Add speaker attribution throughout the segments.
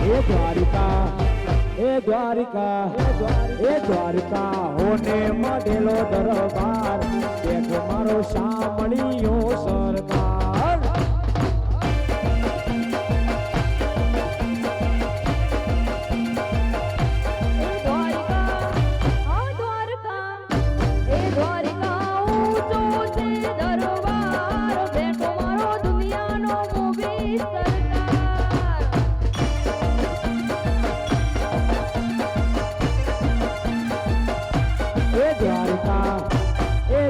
Speaker 1: એ દ્વારિકા એ દ્વારિકા એ દ્વારિકા હોને મળેલો દરબાર દેખ મારો સાંભળ્યો સરકાર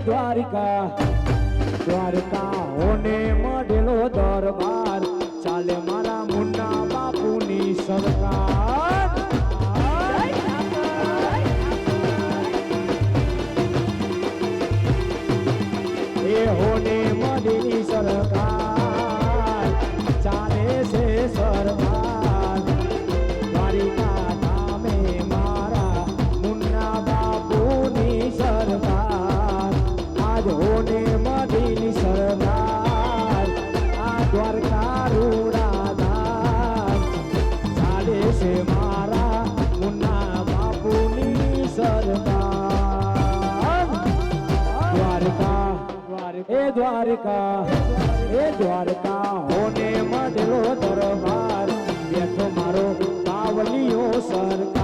Speaker 1: દ્વારિકા દ્વારકા હોને મળેલો દરબાર ચાલે મારા મુન્ના બાપુની સરકાર એ હોને મળેલી સરકાર ચાલે છે સરકાર દ્વારિકા ધામે મારા મુન્ના બાપુની સરકાર હોને મદીની સરદાર આ દ્વારકા રૂડાધામ ચાલે છે મારા મુન્ના બાપુની સરદાર દ્વારકા એ દ્વારકા એ દ્વારકા હોને મળેલો દરબાર બેઠો મારો કાવલિયો સરકાર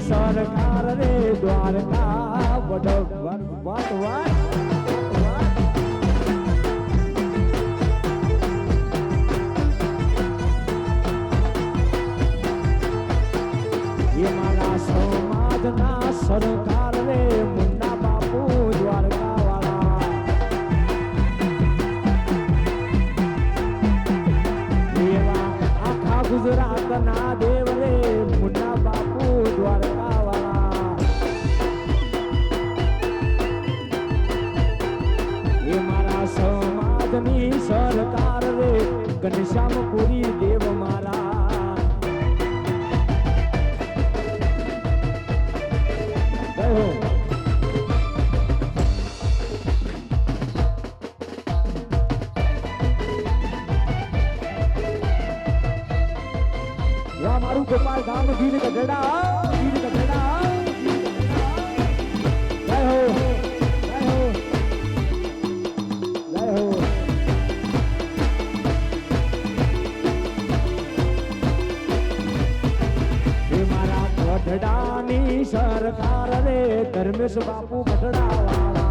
Speaker 1: સરકાર રે દ્વારકા વડ વાત એ મારા સમાજના સરકાર રે મુન્ના બાપુ દ્વારકા વાળા એવા આખા ગુજરાતના દેવ રે મુન્ના બાપુ દ્વારકા વાળા એ મારા સમાજની સરકાર રે ઘનશ્યામપુરી દેવ મારા મારું ગોપાલ ગામ ગીર ગઢડા જય હો જય હો જય હો એ મારા ગઢડાની સરકાર રે ધર્મેશ બાપુ ગઢડા વાળા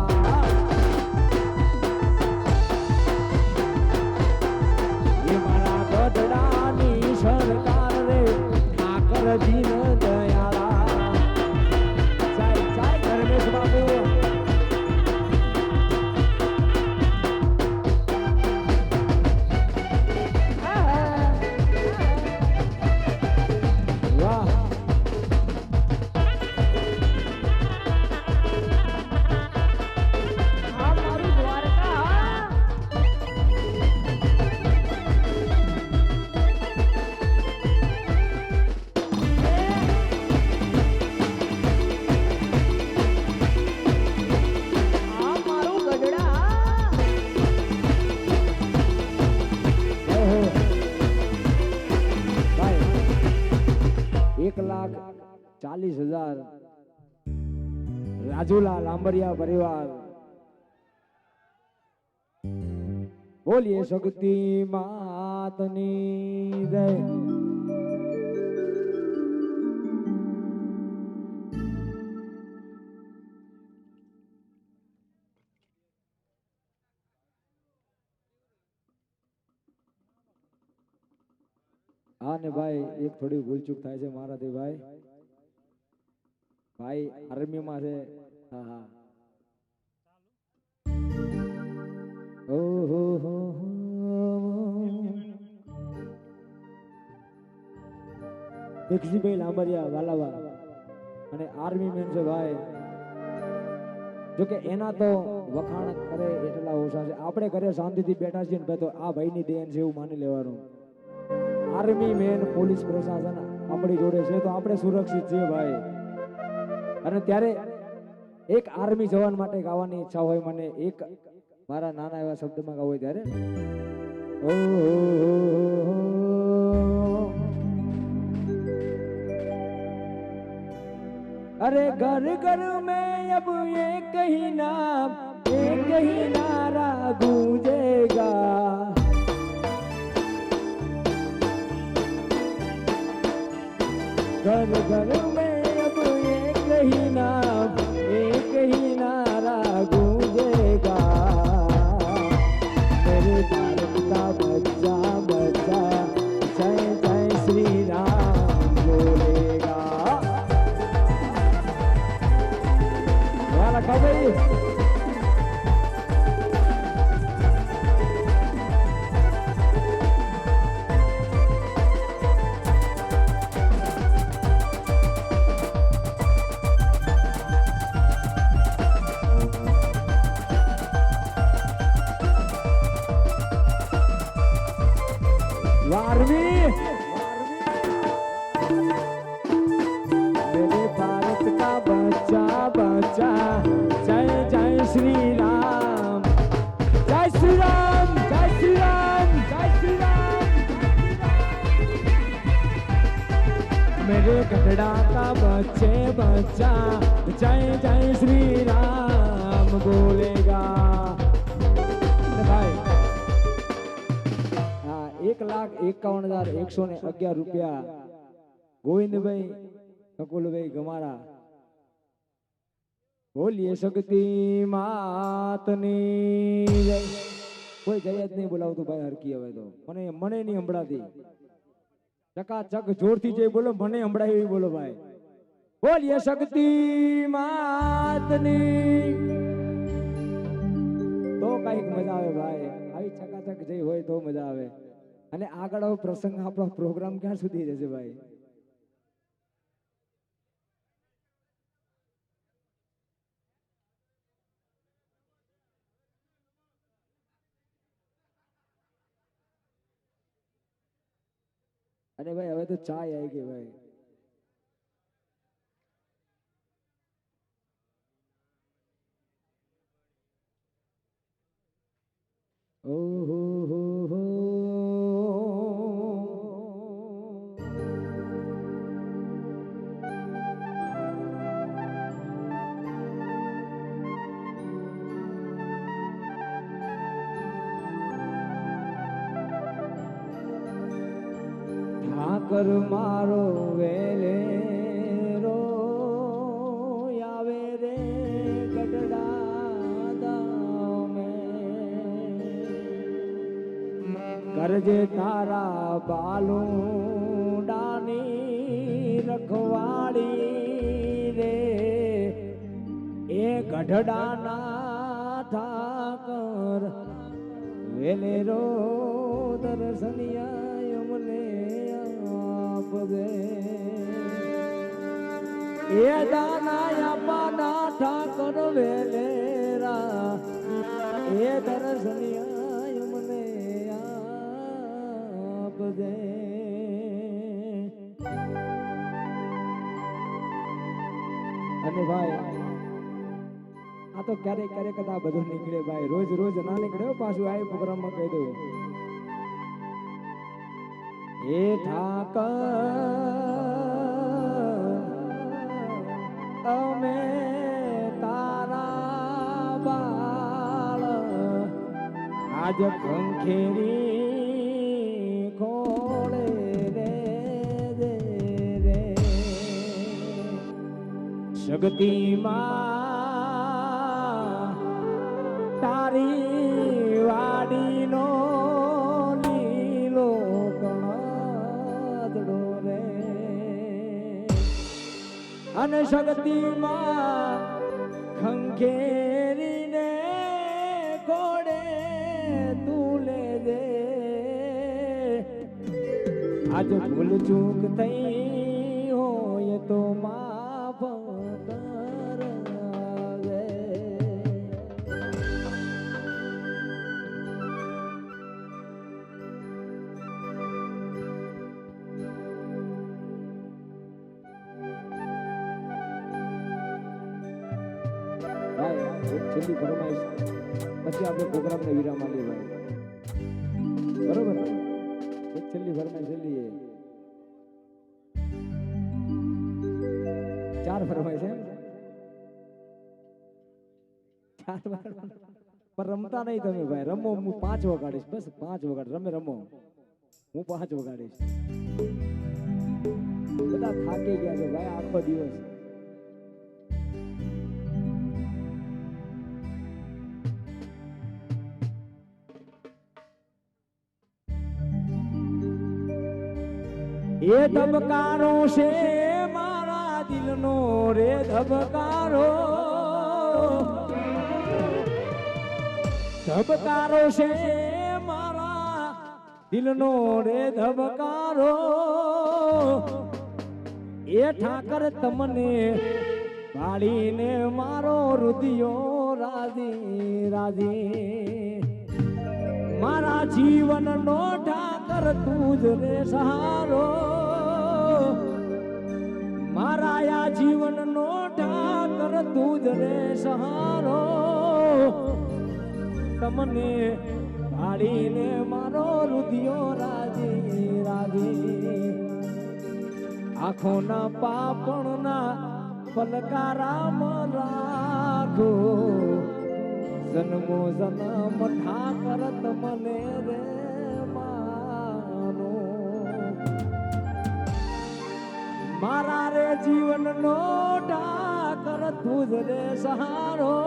Speaker 1: એ મારા ગઢડાની સરકાર રે જીન દયાળા જય જય ધર્મેશ બાબુ વાહ મારું દ્વારકા ₹1,40,000 રાજુલા લાંબરિયા પરિવાર બોલીએ શક્તિ માતની જય હા ને ભાઈ એક થોડી ભૂલચૂક થાય છે મારાથી ભાઈ ભાઈ આર્મીમાં છે હા હા ઓહો હો દીક્ષીભાઈ લાંબરિયા વાલાવા અને આર્મી મેન છે ભાઈ જોકે એના તો વખાણ કરે એટલા ઓછા છે આપણે ઘરે શાંતિથી બેઠા છીએ ને તો આ ભાઈની દેન છે એવું માની લેવાનું આર્મી મેન પોલીસ પ્રશાસન આપણી જોડે છે તો આપણે સુરક્ષિત છીએ ભાઈ અને ત્યારે એક આર્મી જવાન માટે ગાવાની ઈચ્છા હોય મને એક મારા નાના એવા શબ્દમાં ગાવ હોય ત્યારે अरे घर घर में अब एक ही नारा गूंजेगा घर घर में अब एक ही नारा गूंजेगा मेरे भारत का बच्चा बच्चा जय जय श्री राम बोलेगा वाला कब भाई वारवी मेरे भारत का बच्चा बच्चा जय जय श्री राम जय श्री राम जय श्री राम जय श्री राम मेरे गढ़ा का बच्चे बच्चा जय जय श्री राम बोलेगा भाई 1,51,111 રૂપિયા ગોવિંદભાઈ કકુલભાઈ ગમારા બોલીએ શક્તિ માતની જય કોઈ જય જ નહીં બોલાવતું ભાઈ હરકી હવે તો મને નહીં સંભળાતી ચકાચક જોરથી જય બોલો મને સંભળાય એવી બોલો ભાઈ બોલીએ શક્તિ માતની તો કઈક મજા આવે ભાઈ આવી ચકાચક જય હોય તો મજા આવે અને આગળ પ્રસંગ આપણો પ્રોગ્રામ ક્યાં સુધી રહેશે ભાઈ અને ભાઈ હવે તો ચાય આવી ગઈ ભાઈ ઓહો હો હો ઠાકર મારો વેલેરો આવે રે ગઢડા કરજે તારા બાલુડાની રખવાડી રે એ ગઢડાના ઠાકર વેલેરો દર્શનિયા મને આપવે એ દાના પાના ઠાકર વેલેરા એ દર્શનિયા મને આપવે અને ભાઈ આ તો ક્યારેક ક્યારેક આ બધું નીકળે ભાઈ રોજ રોજ ના નીકળે પાછું આ પ્રોગ્રામમાં કહી દઉં એ ઠાકર અમે તારા બાળ આજ ખંખેરી ખોળે રે રે શક્તિમાં તારી વાડીનો લીલો કણ અને શક્તિમાં ખંખેરીને ઘોડે તું લેજે આજ ભૂલ ચૂક થઈ હોય તો માફ કરજે. ભાઈ એક છેલ્લી ફરમાઈશ પછી આપણે પ્રોગ્રામને વિરામ આપીએ ભાઈ, બરોબર? એક છેલ્લી ફરમાઈશ છેલ્લી ચાર ફરમાઈશ છે, ચાર પણ રમતા નહીં તમે ભાઈ. રમો, હું 5 વગાડીશ, બસ 5 વગાડ. રમો, હું 5 વગાડીશ. બધા થાકી ગયા છે ભાઈ આખો દિવસ. એ ધબકારો છે મારા દિલનો રે ધબકારો, ધબકારો છે મારા દિલનો રે ધબકારો. એ ઠાકર તમને ભાળીને મારો રુધિયો રાજી રાજી, મારા જીવનનો ઠાકર તું જ રે સહારો, મારા આ જીવનનો ઠાકર તું જ રે સહારો. તમને ભાળીને મારો રુધિયો રાજી રાજી, આંખોના પાપણના પલકારામ રાખો, જન્મો જન્મ ઠાકર તમને રે માનો. મારા રે જીવનનો ઠાકર તું જ રે સહારો,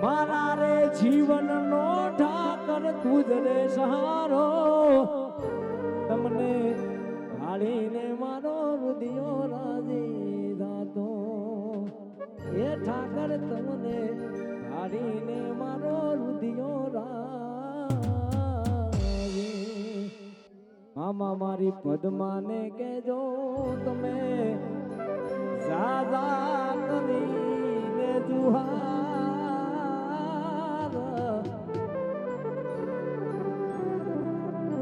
Speaker 1: મારા રે જીવનનો ઠાકર તું જ રે સહારો. તમને ભાળીને મારો રુધિયો રાજી થાતો, એ ઠાકર તમને ભાળીને મારો રુધિયો રાજી. મામા મારી પદ્માને કેજો તમે સાદા કરીને જુહાર.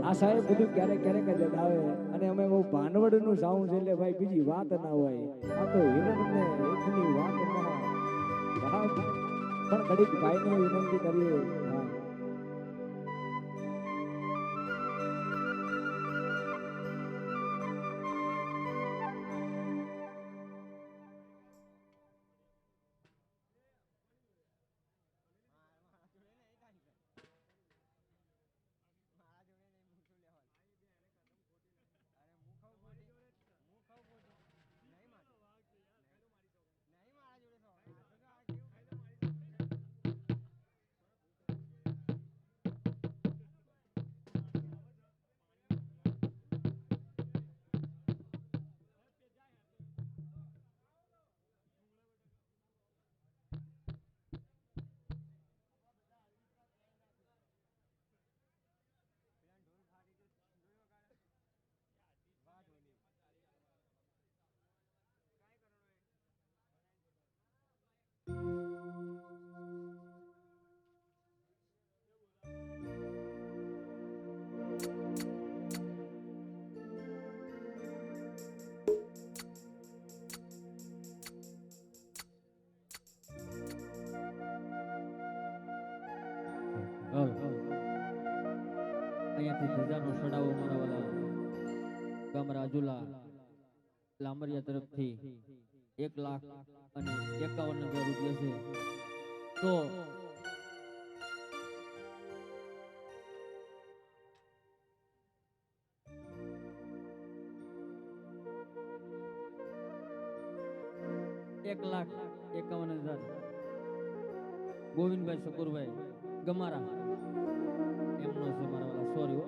Speaker 1: આ સાહેબ બધું ક્યારેક ક્યારેક જ આવે અને અમે બહુ ભાનવડનું સાઉન્ડ છે એટલે ભાઈ બીજી વાત ના હોય. આ તો હિરણને એકની વાત ના પણ ઘડીક ભાઈને વિનંતી કરીએ. હા અહીંયાથી ધજાનો સડાવો મારા વાલા ગામ રાજુલા લાંબરિયા તરફથી 1,51,000 રૂપિયા છે. તો ₹1,51,000 ગોવિંદભાઈ શકુરભાઈ ગમારા એમનો છે મારા વાલા. સોરી હો.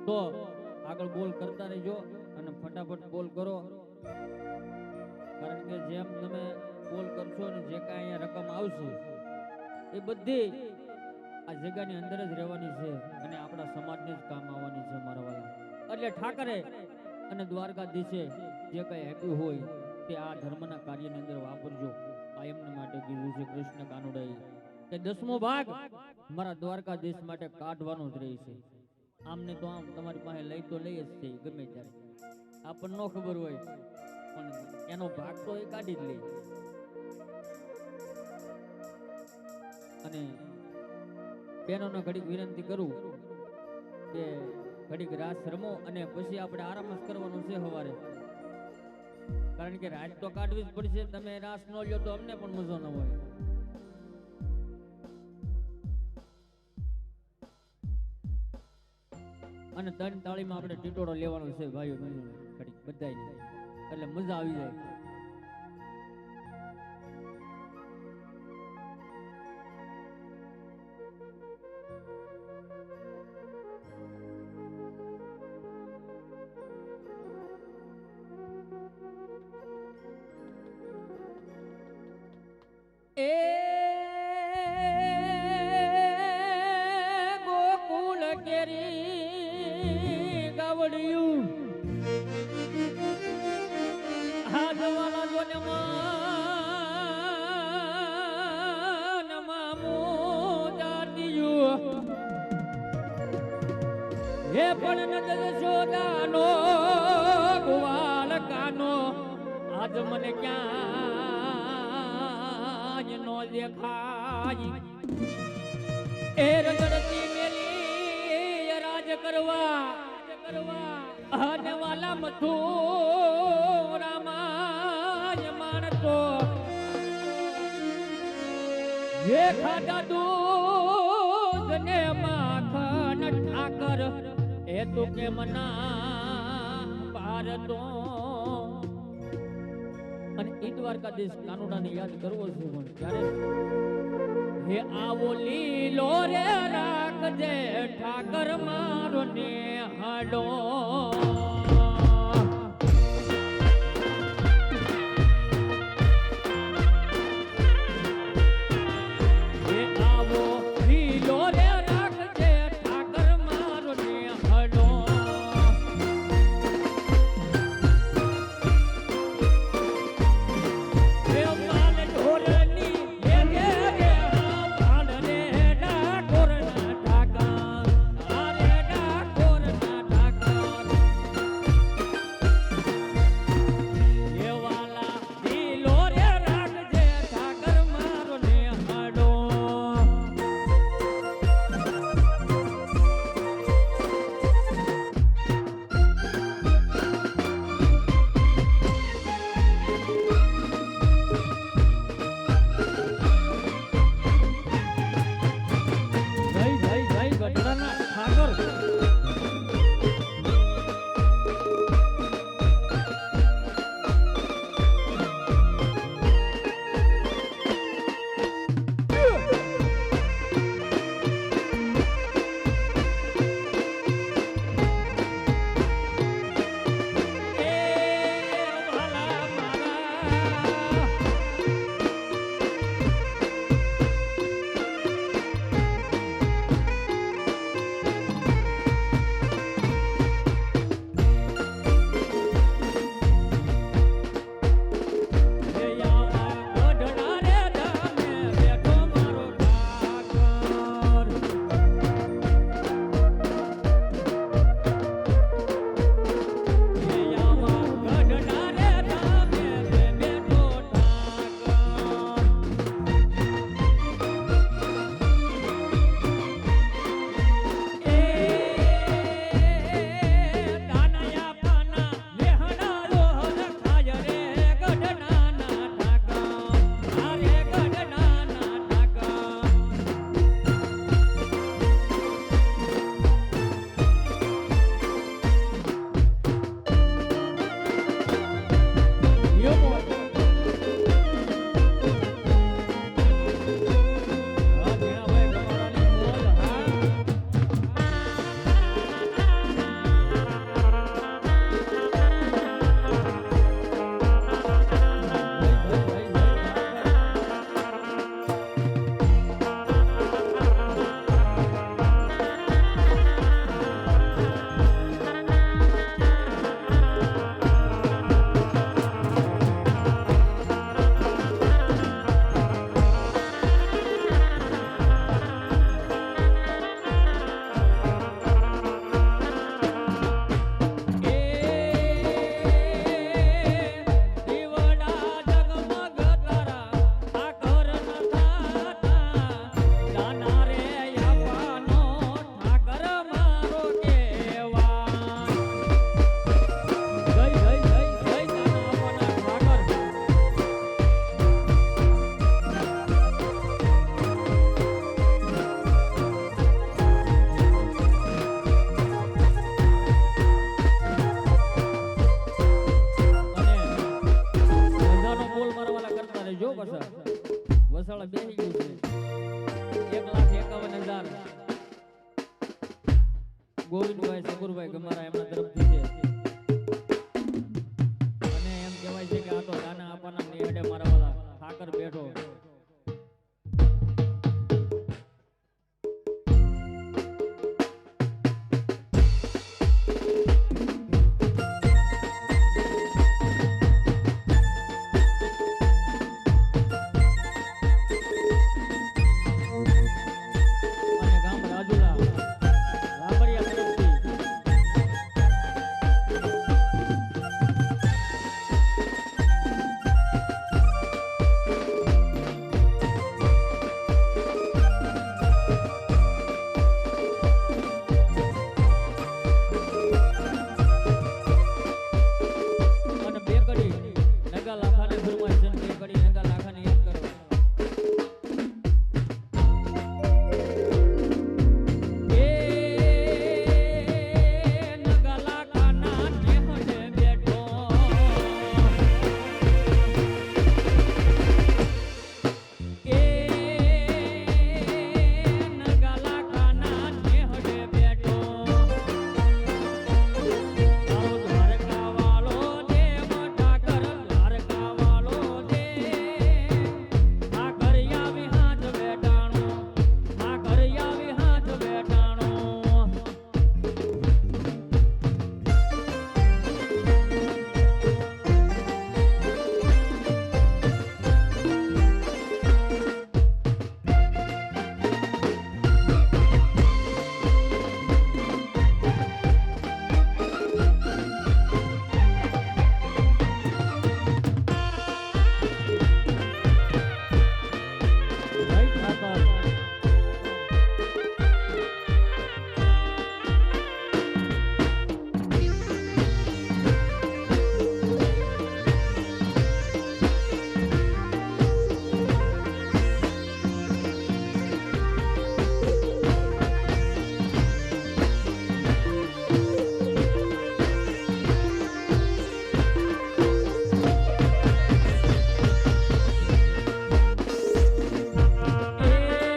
Speaker 1: તો આગળ બોલ કરતા રહેજો.
Speaker 2: અને ફટાફટ બોલ કરો, કારણ કે જેમ તમે બોલ કરશો ને જે કાંઈ અહીંયા રકમ આવશે એ બધી આ જગ્યાની અંદર જ રહેવાની છે અને આપણા સમાજને જ કામ આવવાની છે મારા વાલા. એટલે ઠાકરે અને દ્વારકાધીશે જે કંઈ આપ્યું હોય તે આ ધર્મના કાર્યની અંદર વાપરજો. આ એમને માટે કીધું છે કૃષ્ણ કાનુડાએ કે 10મો ભાગ મારા દ્વારકાધીશ માટે કાઢવાનો જ રહે છે. આમને તો આમ તમારી પાસે લઈ તો લઈ જ છે ગમે ત્યારે, આપણને ન ખબર હોય પણ એનો ભાગ તો એ કાઢી જ લે. અને બહેનોને ઘડીક વિનંતી કરું કે ઘડીક રાસ રમો અને પછી આપણે આરામ જ કરવાનો છે સવારે, કારણ કે રાત તો કાઢવી જ પડશે. તમે રાસ ન લ્યો તો અમને પણ મજો ન હોય. અને 3 તાળીમાં આપણે ટીટોળો લેવાનો છે ભાઈઓ બહેનો ઘડીક બધાય, એટલે મજા આવી જાય. એ ગોકુળ કેરી ગાવડિયું હાથવાળા જોને માન મામો જાતિયું હે પણ નજર સોદાનો ગોવાલ કાનો આજ મને ક્યાં નો દેખાય. એ રગડતી મેલી રાજ કરવા અને વાલા મથુરામાં માણસો હે ખાધા દૂધ ને માખણ ઠાકર એ તો કે મના પારતો. અને ઈ દ્વારકાધીશ કાનુડાને યાદ કરવો છે પણ ત્યારે હે આવો લીલો રે રાખજે ઠાકર મારો ને હાડો. હે આવો લીલો રે રાખજે ઠાકર મારો ને હાડો. તરફથી છે 1,51,000 ગોવિંદભાઈ સગુરભાઈ ગમારા એમના તરફથી છે અને એમ કહેવાય છે કે આ તો દાના આપવાના નિહેડે મારા વાલા ઠાકર બેઠો અને ગામ રાજુલા લાંબરિયા તરફથી અને બે કડી નગા લાખાને ફરમાય છે બે કડી નગા લાખાને યાદ કરવા એ નગા લાખાના નેહડે બેઠો એ નગા લાખાના નેહડે બેઠો તારો દ્વારકા વાળો દેવ ઠાકર દ્વારકા વાળો દે આ ઘર આવી હાથ બેટાણો આ ઘર આવી હાથ બેટાણો જય ઠાકર એ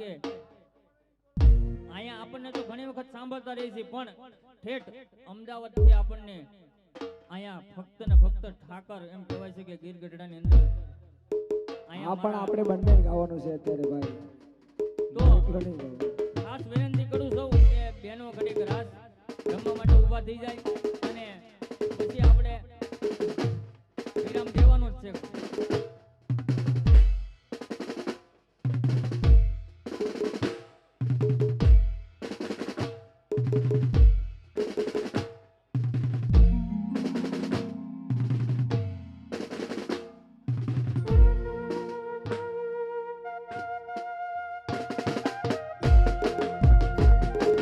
Speaker 2: કે અહીંયા આપણને તો ઘણી વખત સાંભળતા રહી છે, પણ ઠેઠ અમદાવાદ થી આપણને અહીંયા ફક્ત ને ફક્ત ઠાકર એમ કહેવાય છે કે ગીર ગઢડાની અંદર
Speaker 1: આ પણ આપણે બંને ગાવાનું છે અત્યારે ભાઈ,
Speaker 2: તો
Speaker 1: એકલો નહીં ગાવાનું.
Speaker 2: ખાસ વિનંતી કરું છું કે બહેનો ઘડીક રાસ રમવા માટે ઊભા થઈ જાય અને પછી આપણે વિરામ દેવાનો જ છે.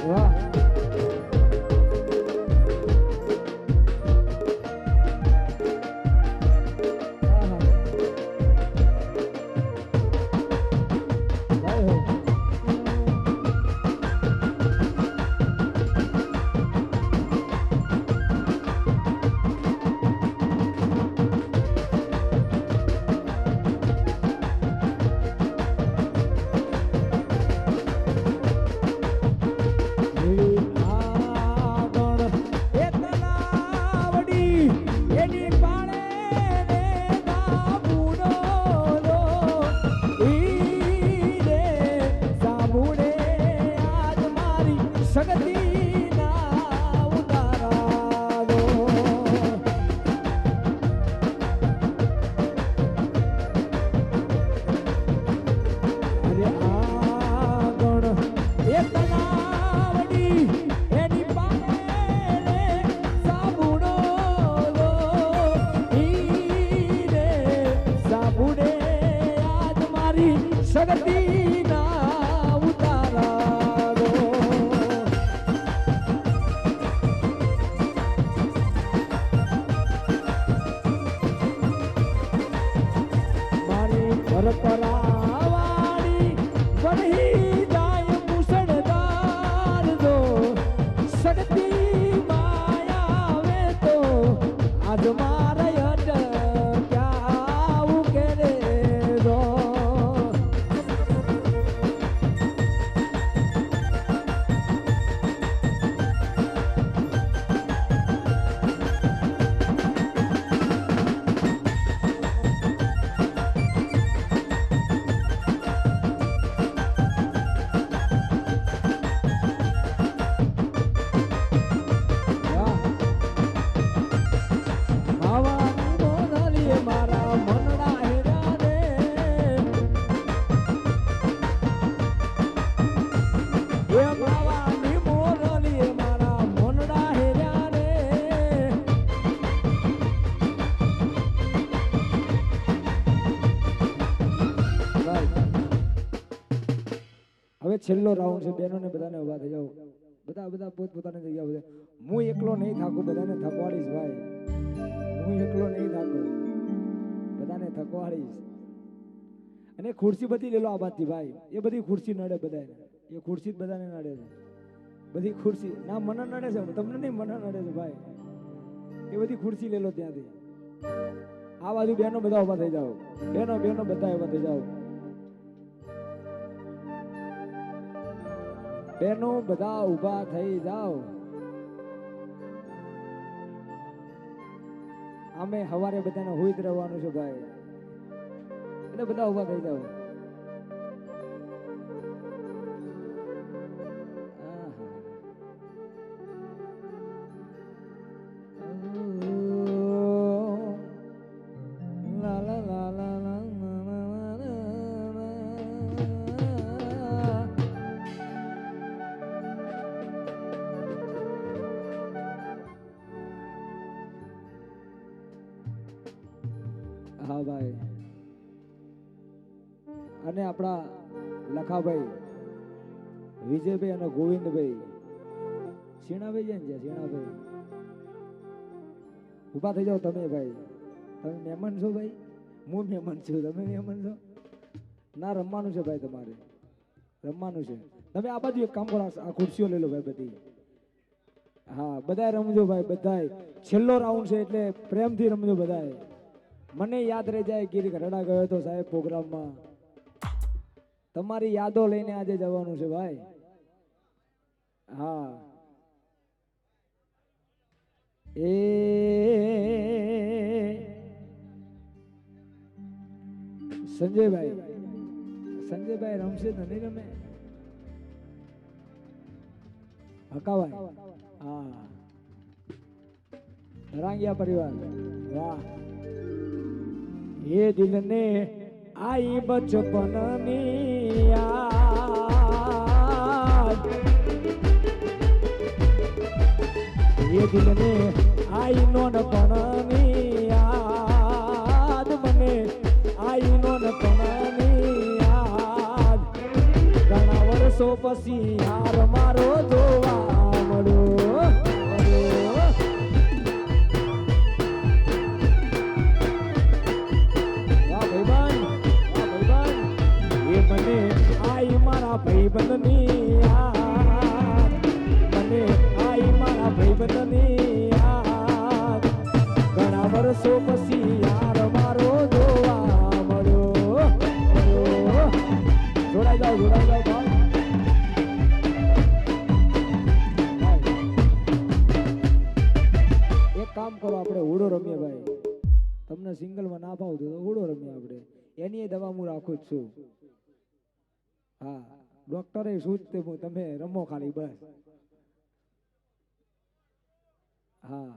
Speaker 1: વાહ આહા. ભાઈ હો. સગતી ના ઉતારા દો. મારી પરપરાવાળી બની જાય મુસળધાર દો. સગતી માયા આવે તો આજ મારા ક્યાં ઉકેલે દો. હવે છેલ્લો રાઉન્ડ છે, બહેનોને બધાને ઉભા થઈ જાઓ. બધા બધા પોતપોતાની જગ્યા બધે. હું એકલો નહીં થાકું, બધાને થકવાડીશ ભાઈ. હું એકલો નહીં થાકું, બધાને થકવાડીશ. અને ખુરશી બધી લેલો આ બાજથી ભાઈ. એ બધી ખુરશી નડે બધાને, એ ખુરશી જ બધાને નડે છે. બધી ખુરશી ના મને નડે છે, તમને નહીં, મને નડે છે ભાઈ. એ બધી ખુરશી લેલો ત્યાંથી. આ બાજુ બહેનો બધા ઉભા થઈ જાઓ. બહેનો બહેનો બધા ઉભા થઈ જાઓ. બહેનો બધા ઊભા થઈ જાઓ. અમે હવારે બધાને હોઈ જ રહેવાનું છે ભાઈ, એટલે બધા ઊભા થઈ જાઓ. લા લા લા લા લા હા ભાઈ. અને આપણા લખાભાઈ, વિજયભાઈ અને ગોવિંદભાઈ શીણાભાઈ છે ને, શીણાભાઈ ઊભા થઈ જાઓ તમે ભાઈ. તમે મહેમાન છો ભાઈ, હું મહેમાન છું, તમે મહેમાન છો ના. રમવાનું છે ભાઈ, તમારે રમવાનું છે. તમે આ બાજુ એક કામ કરો, આ ખુરશીઓ લઈ લો ભાઈ બધી. હા બધાય રમજો ભાઈ, બધાય. છેલ્લો રાઉન્ડ છે એટલે પ્રેમથી રમજો બધાય. મને યાદ રહી જાય ગીર ગઢડા ગયો તો સાહેબ પ્રોગ્રામમાં. તમારી યાદો લઈને આજે જવાનું છે ભાઈ. હા એ સંજયભાઈ રમશે તો નહીં રમે? હકાભાઈ હા ધરાંગિયા પરિવાર વાહ. એ દિલને આઈ બચપનની યાદ, એ દિલને આઈ નોનપણની યાદ, મને આઈ નોનપણની યાદ. ઘણા વર્ષો પછી યાર મારો જોવા મળ્યો. ભાઈબંધની યાદ, મને આઈ મારા ભાઈબંધની યાદ. ઘણા વર્ષો પછી યાર મારો જોવા મળ્યો. જોડાઈ જાઓ ભાઈ. એક કામ કરો, આપણે ઉડો રમીએ ભાઈ. તમને સિંગલમાં ના ભાવતું તો ઉડો રમીએ આપણે. એની દવા હું રાખું જ છું. હા ડોક્ટરે શું જ તમે રમો ખાલી બસ. હા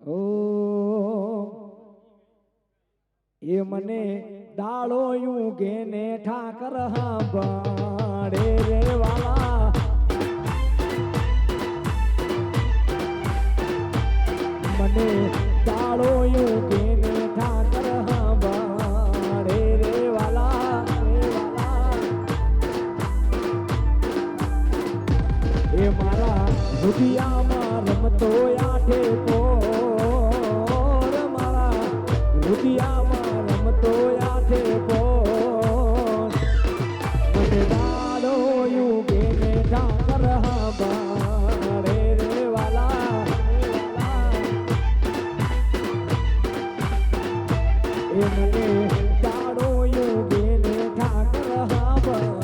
Speaker 1: ઓ એ મને દાળો યુ ગેને ઠાકર હાંભળે રે વાલા. મને દાળો યુ ગેને ઠાકર હાંભળે રે વાલા. એ મારા રુધિયામાં રમતો આઠે પોર, મારા રુધિયામાં રમતો આઠે પોર. મને દાડો યુ ગેને ઠાકર હાંભળે રે વાલા. એ મને દાડો યુ ગેને ઠાકર હાંભળે.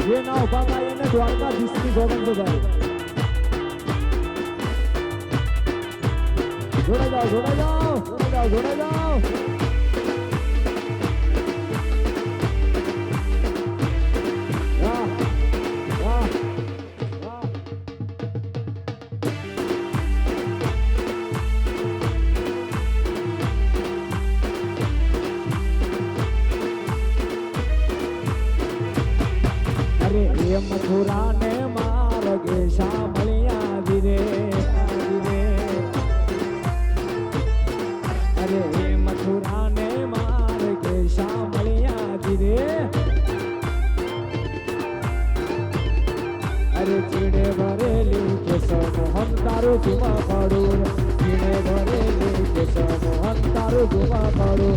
Speaker 1: ये ना उभा એને દ્વારકા દિશની ગોવન તો જાય. જોડાઈ જાઓ. મથુરા ને માર્ગે સાંભળ્યા ધીરે ધીરે. અરે એ મથુરા ને માર્ગે સાંભળ્યા ધીરે. અરે ચીડે ભરેલી કેસ મોહન તારું જુમા પડું. ચીડે ભરેલી કેસ મોહન તારું જુમા પડું.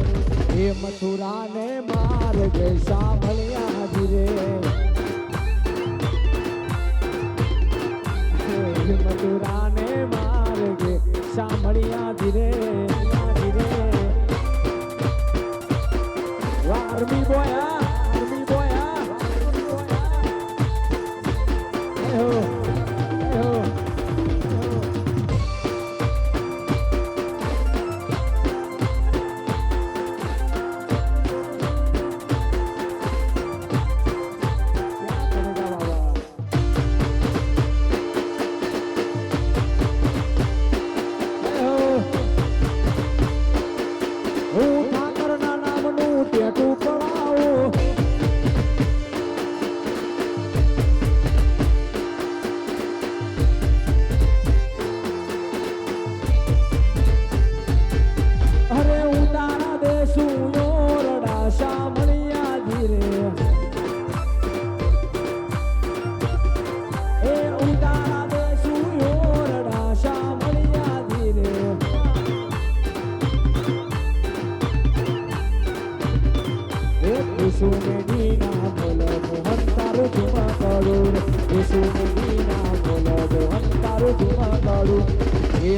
Speaker 1: એ મથુરા ને માર્ગે સાંભળ્યા ધીરે. મથુરા ને માર્ગે સાંભળ્યા ધીરે ધીરે. આર્મી બોયા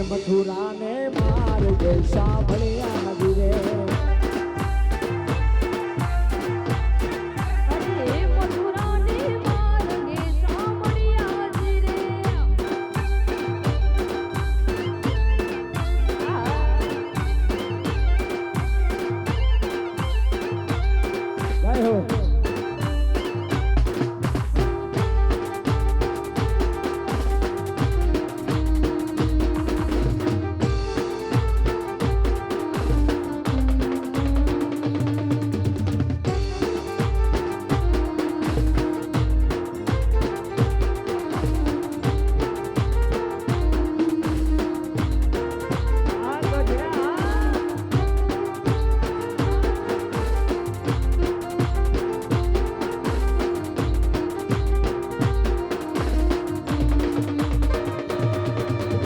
Speaker 1: મથુરાને માર્ગે સાંભળ્યા નથી રે
Speaker 3: અરે મથુરાને માર્ગે સાંભળ્યા જી રે
Speaker 1: જય હો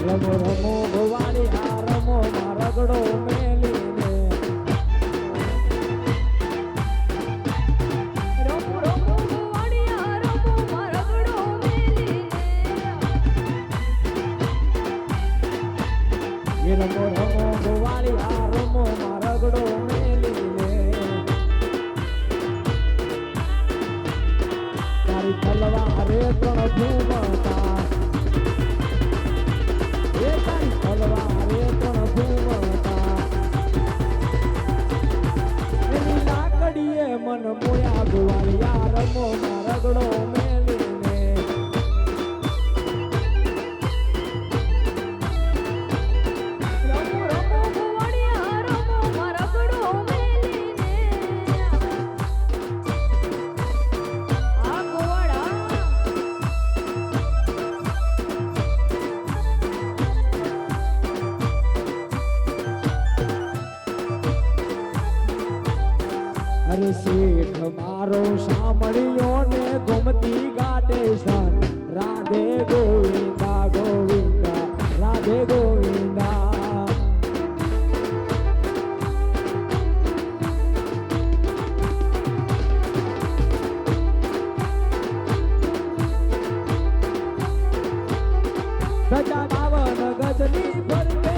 Speaker 1: રમો રમો ભવાની આ રમો માં રગડો મેલીને
Speaker 3: રમો રમો ભવાડિયા રમો મરગડો મેલીને
Speaker 1: એ રમો રમો ભવાની આ રમો માં રગડો મેલીને તારી તલવારે ત્રણ ભૂમતા એ તારી તલવારે ત્રણ ભૂમતા એની લાકડીએ મન મોયા ગોવાળિયા રમો માં રગડો મેલીને
Speaker 3: રમો રમો ભવાડિયા રમો મરગડો મેલીને આ ગોવાળા
Speaker 1: અરે શેઠ મારો સાંભળ્યો ને ગોમતી ગાટે સન રાધે ગોવિંદા ગોવિંદા રાધે ગોવિંદા સજા બાવન ગજની ફરકે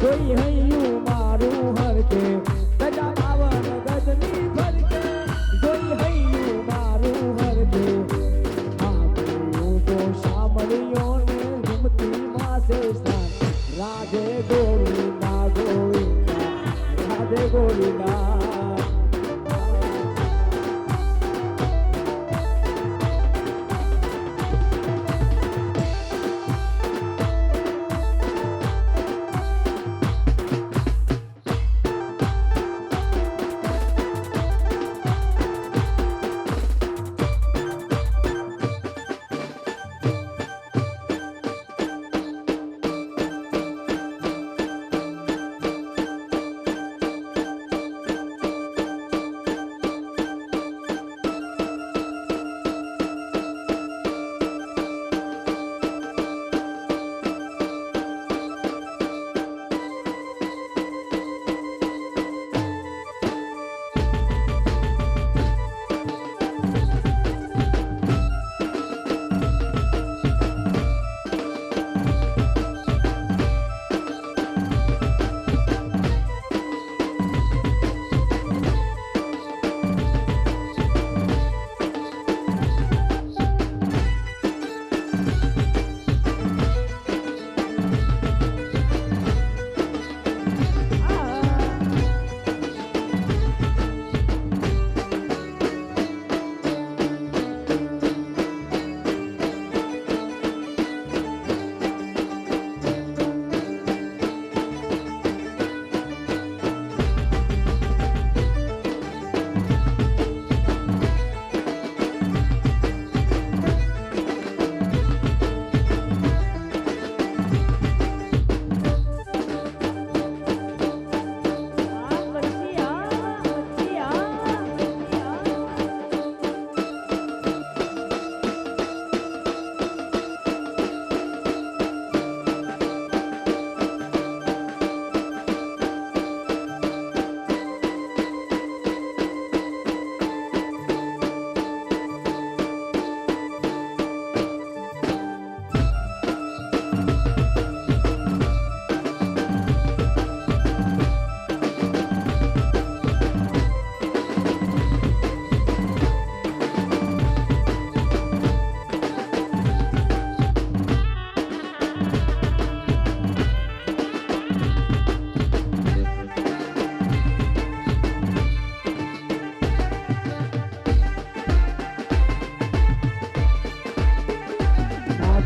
Speaker 1: જોઈ હૈયું મારું હરકે સજા બાવન ગજની ફરકે જોઈ હૈયું મારું હરકે આવું તો સાંભળ્યો ને ઘૂમતી માસે સ્થાન રાધે ગોવિંદા ગોવિંદા રાધે ગોવિંદા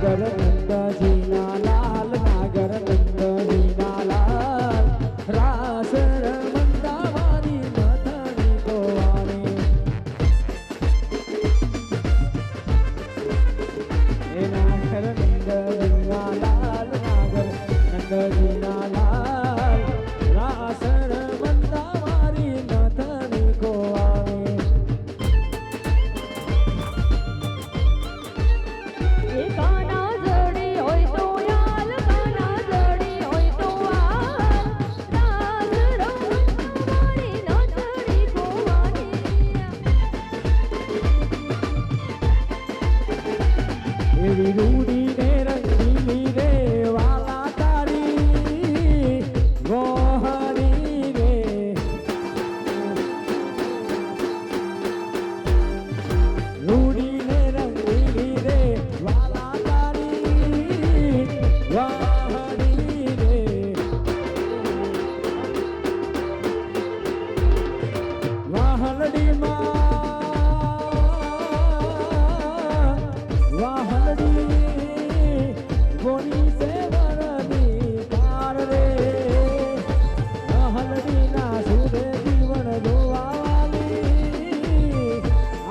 Speaker 1: નાગર નંદજીના લાલ નાગર નંદજીના લાલ રાસ રમતા મારી નથણી ગોવાણી એ નાગર નંદજીના લાલ નાગર નંદજીના લાલ રાસ રમતા મારી નથણી ગોવાણી
Speaker 3: એ કાના જડી હોય તો યાલ કાના જડી હોય તો આલ રાસ રમવાની નથડી ગોવાની
Speaker 1: એવી રૂડી ને રંગીલી રે વાલા તારી ગોહરી રે રૂડી ને રંગીલી રે વાલા તારી ગોહરી રે વાહલડી વાહલડી ગોની સેવરની તાર રે વાહલડી ના સુધે જીવન જોવાલી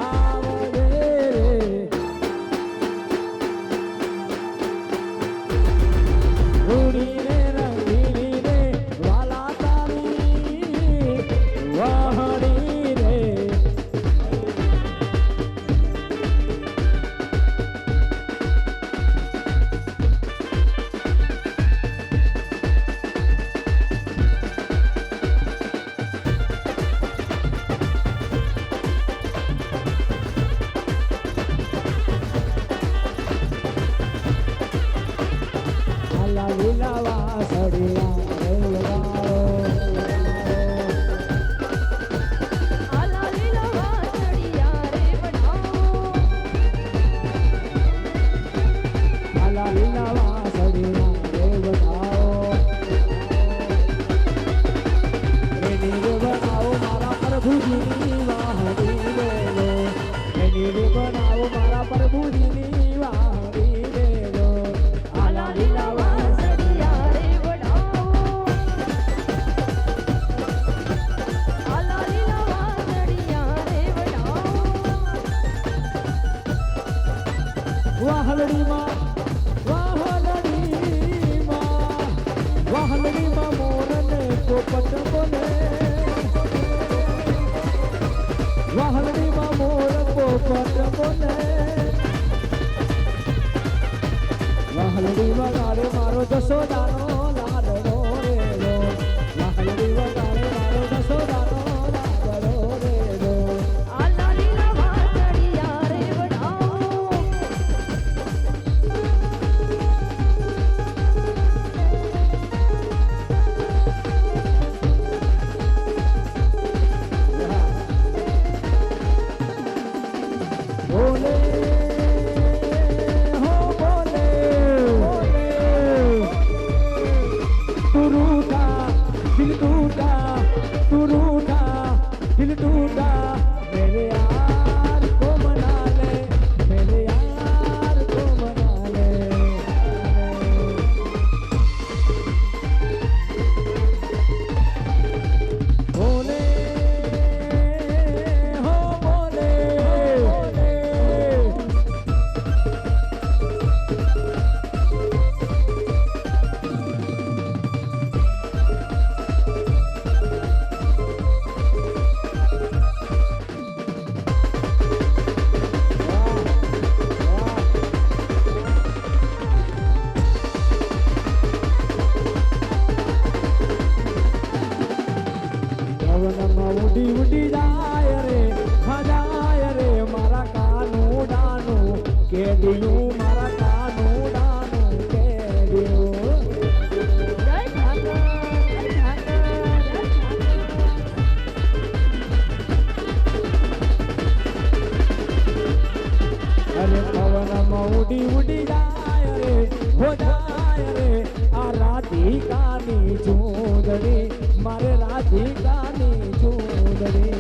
Speaker 1: આવડે રે રૂડી રે રંગીલી રે વાલા તારી વાહડી રે આલા લીલા વાસળિયા રે લગાવો
Speaker 3: આલા લીલા વાસળિયા રે બનાવો
Speaker 1: આલા લીલા વાસળિયા રે બનાવો એની રે બનાવો મારા પ્રભુજીની વાહડી રે લો એની રે બનાવો મારા પ્રભુજીની વાહડી રે લો
Speaker 3: આલા લીલા વાસળિયા રે બનાવો આલા લીલા વાસળિયા રે બનાવો
Speaker 1: વાહલડીમાં વાહલડીમાં વાહલડીમાં મોરને પોપટ બોલે વાહલડીમાં મોર પોપટ બોલે વાહલડી વગાડે મારો જશોદાનો લાડનો રેલો વાહલડી વગાડે મારો જશોદાનો લાડનો રેલો
Speaker 3: આલા લીલા વાસળિયા રે બનાવો
Speaker 1: બોલે હો બોલે तू रूठा दिल टूटा दिल टूटा मेरे यार को मना ले मेरे यार को मना ले बोले हो बोले પવનમાં ઉડી ઉડી જાય રે હજાય રે મારા કાનું ડાનું કેડિયું મારા કાનું ડાનું કેડિયું
Speaker 3: જય ઠાકર જય ઠાકર જય ઠાકર
Speaker 1: અરે પવનમાં ઉડી ઉડી જાય રે હો જાય રે આ રાધિકાની ચૂંદડી મારે રાધિકાની ચૂંદડી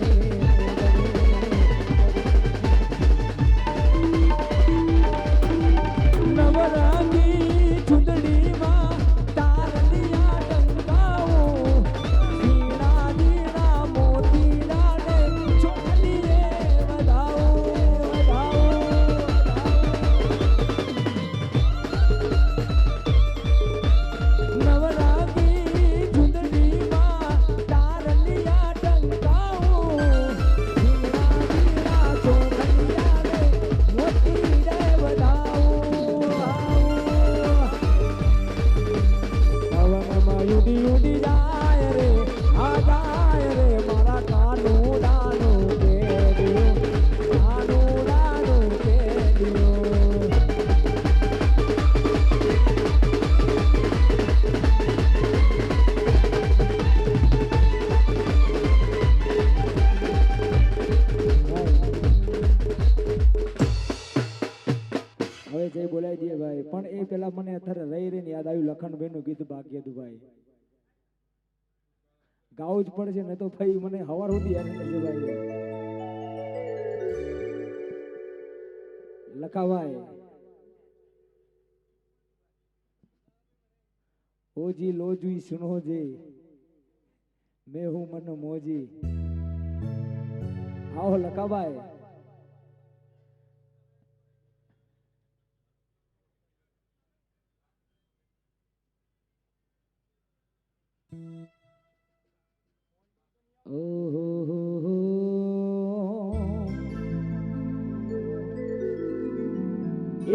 Speaker 1: નવરા જય બોલાવી દઈએ ભાઈ. પણ એ પેલા મને અત્યારે રહી રહીને યાદ આવ્યું લખનભાઈ નું ગીત બાકી હતું ભાઈ. ગાવું જ પડશે ને તો ભાઈ મને હવાર સુધી યાદ કરશે ભાઈ. લખાભાઈ ઓજી લોજુઈ સુનો જે મેં હું મન મોજી. આવો લખાભાઈ. ઓહો હો હો.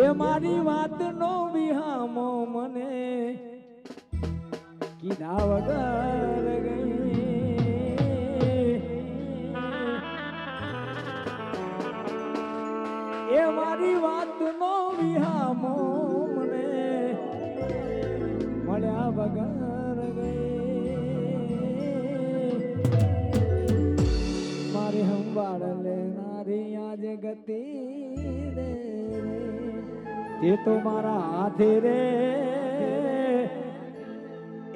Speaker 1: એ મારી વાત નો વિહામો મને કીધા વગર ગઈ. એ મારી વાત નો વિહામો મને મળ્યા વગર ગઈ. મારી સંભાળ લેનારી આજ ગતિ રે તે તો મારા હાથે રે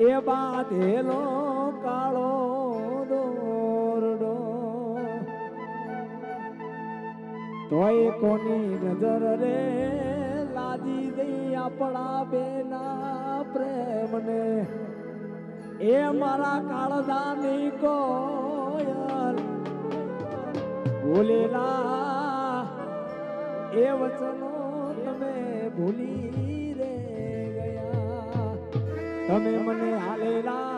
Speaker 1: એ બાંધેલો કાળો દોરડો. તોય કોની નજર રે લાજી દઈ આપણા બેના પ્રેમને. એ મારા કાળદાની કોયલ ભૂલેલા એ વચનો તમે ભૂલી રે ગયા. તમે મને હાલેલા